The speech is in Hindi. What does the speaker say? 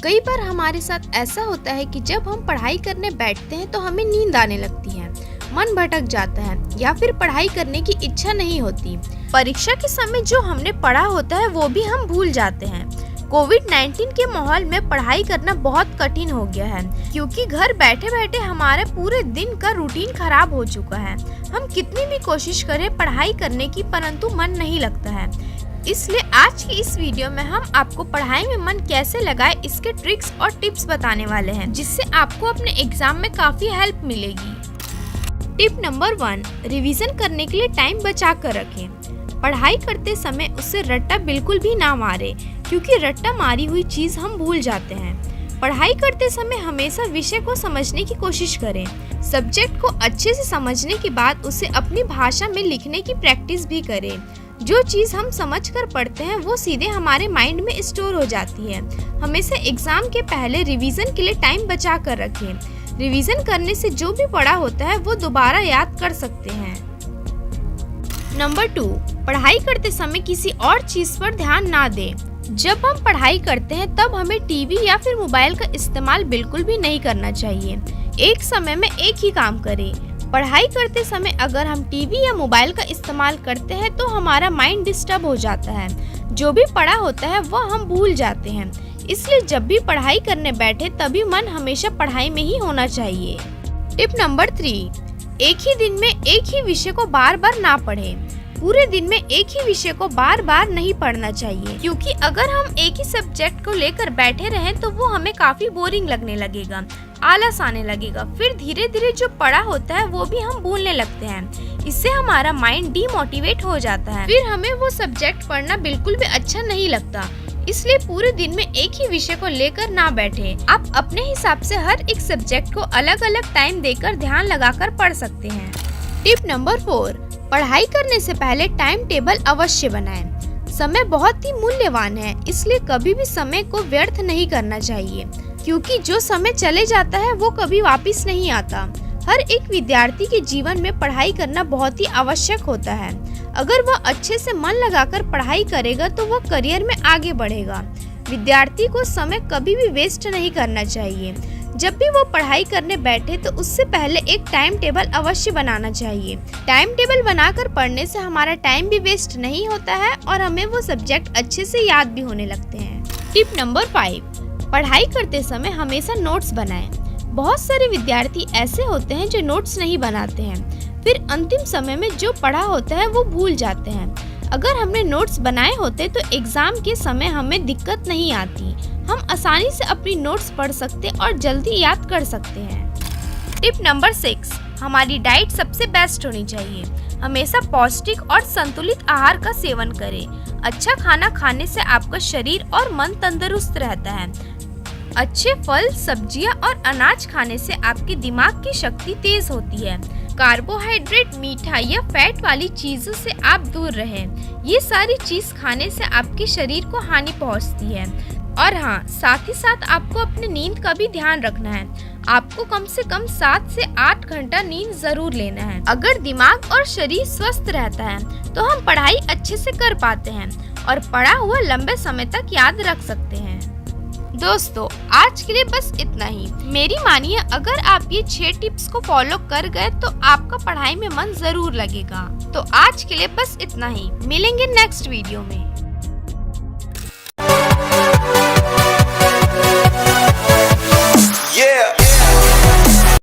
कई बार हमारे साथ ऐसा होता है कि जब हम पढ़ाई करने बैठते हैं तो हमें नींद आने लगती है, मन भटक जाता है या फिर पढ़ाई करने की इच्छा नहीं होती। परीक्षा के समय जो हमने पढ़ा होता है वो भी हम भूल जाते हैं। कोविड-19 के माहौल में पढ़ाई करना बहुत कठिन हो गया है, क्योंकि घर बैठे बैठे हमारे पूरे दिन का रूटीन खराब हो चुका है। हम कितनी भी कोशिश करें पढ़ाई करने की, परंतु मन नहीं लगता है। इसलिए आज की इस वीडियो में हम आपको पढ़ाई में मन कैसे लगाए इसके ट्रिक्स और टिप्स बताने वाले हैं, जिससे आपको अपने एग्जाम में काफी हेल्प मिलेगी। टिप नंबर 1, रिवीजन करने के लिए टाइम बचा कर रखें। पढ़ाई करते समय उससे रट्टा बिल्कुल भी ना मारे, क्योंकि रट्टा मारी हुई चीज हम भूल जाते हैं। पढ़ाई करते समय हमेशा विषय को समझने की कोशिश करें। सब्जेक्ट को अच्छे से समझने के बाद उसे अपनी भाषा में लिखने की प्रैक्टिस भी करें। जो चीज़ हम समझकर पढ़ते हैं वो सीधे हमारे माइंड में स्टोर हो जाती है। हमेशा एग्जाम के पहले रिवीजन के लिए टाइम बचा कर रखें। रिवीजन करने से जो भी पढ़ा होता है वो दोबारा याद कर सकते हैं। नंबर 2, पढ़ाई करते समय किसी और चीज पर ध्यान ना दें। जब हम पढ़ाई करते हैं तब हमें टीवी या फिर मोबाइल का इस्तेमाल बिल्कुल भी नहीं करना चाहिए। एक समय में एक ही काम करें। पढ़ाई करते समय अगर हम टीवी या मोबाइल का इस्तेमाल करते हैं तो हमारा माइंड डिस्टर्ब हो जाता है। जो भी पढ़ा होता है वो हम भूल जाते हैं। इसलिए जब भी पढ़ाई करने बैठे तभी मन हमेशा पढ़ाई में ही होना चाहिए। टिप नंबर 3, एक ही दिन में एक ही विषय को बार बार ना पढ़ें। पूरे दिन में एक ही विषय को बार बार नहीं पढ़ना चाहिए, क्योंकि अगर हम एक ही सब्जेक्ट को लेकर बैठे रहें तो वो हमें काफी बोरिंग लगने लगेगा, आलस आने लगेगा। फिर धीरे धीरे जो पढ़ा होता है वो भी हम भूलने लगते हैं। इससे हमारा माइंड डीमोटिवेट हो जाता है, फिर हमें वो सब्जेक्ट पढ़ना बिल्कुल भी अच्छा नहीं लगता। इसलिए पूरे दिन में एक ही विषय को लेकर ना बैठे। आप अपने हिसाब से हर एक सब्जेक्ट को अलग अलग टाइम देकर ध्यान लगाकर पढ़ सकते हैं। टिप नंबर 4, पढ़ाई करने से पहले टाइम टेबल अवश्य बनाएं। समय बहुत ही मूल्यवान है, इसलिए कभी भी समय को व्यर्थ नहीं करना चाहिए, क्योंकि जो समय चले जाता है वो कभी वापस नहीं आता। हर एक विद्यार्थी के जीवन में पढ़ाई करना बहुत ही आवश्यक होता है। अगर वह अच्छे से मन लगाकर पढ़ाई करेगा तो वह करियर में आगे बढ़ेगा। विद्यार्थी को समय कभी भी वेस्ट नहीं करना चाहिए। जब भी वो पढ़ाई करने बैठे तो उससे पहले एक टाइम टेबल अवश्य बनाना चाहिए। टाइम टेबल बनाकर पढ़ने से हमारा टाइम भी वेस्ट नहीं होता है और हमें वो सब्जेक्ट अच्छे से याद भी होने लगते हैं। टिप नंबर 5, पढ़ाई करते समय हमेशा नोट्स बनाएं। बहुत सारे विद्यार्थी ऐसे होते हैं जो नोट्स नहीं बनाते हैं, फिर अंतिम समय में जो पढ़ा होता है वो भूल जाते हैं। अगर हमने नोट्स बनाए होते तो एग्जाम के समय हमें दिक्कत नहीं आती। हम आसानी से अपनी नोट्स पढ़ सकते और जल्दी याद कर सकते हैं। टिप नंबर 6, हमारी डाइट सबसे बेस्ट होनी चाहिए। हमेशा पौष्टिक और संतुलित आहार का सेवन करें। अच्छा खाना खाने से आपका शरीर और मन तंदुरुस्त रहता है। अच्छे फल, सब्जियां और अनाज खाने से आपके दिमाग की शक्ति तेज होती है। कार्बोहाइड्रेट, मीठा या फैट वाली चीजों से आप दूर रहें। ये सारी चीज खाने से आपके शरीर को हानि पहुंचती है। और हाँ, साथ ही साथ आपको अपनी नींद का भी ध्यान रखना है। आपको कम से कम 7 से 8 घंटा नींद जरूर लेना है। अगर दिमाग और शरीर स्वस्थ रहता है तो हम पढ़ाई अच्छे से कर पाते हैं और पढ़ा हुआ लंबे समय तक याद रख सकते हैं। दोस्तों, आज के लिए बस इतना ही। मेरी मानिए, अगर आप ये 6 टिप्स को फॉलो कर गए तो आपका पढ़ाई में मन जरूर लगेगा। तो आज के लिए बस इतना ही। मिलेंगे नेक्स्ट वीडियो में।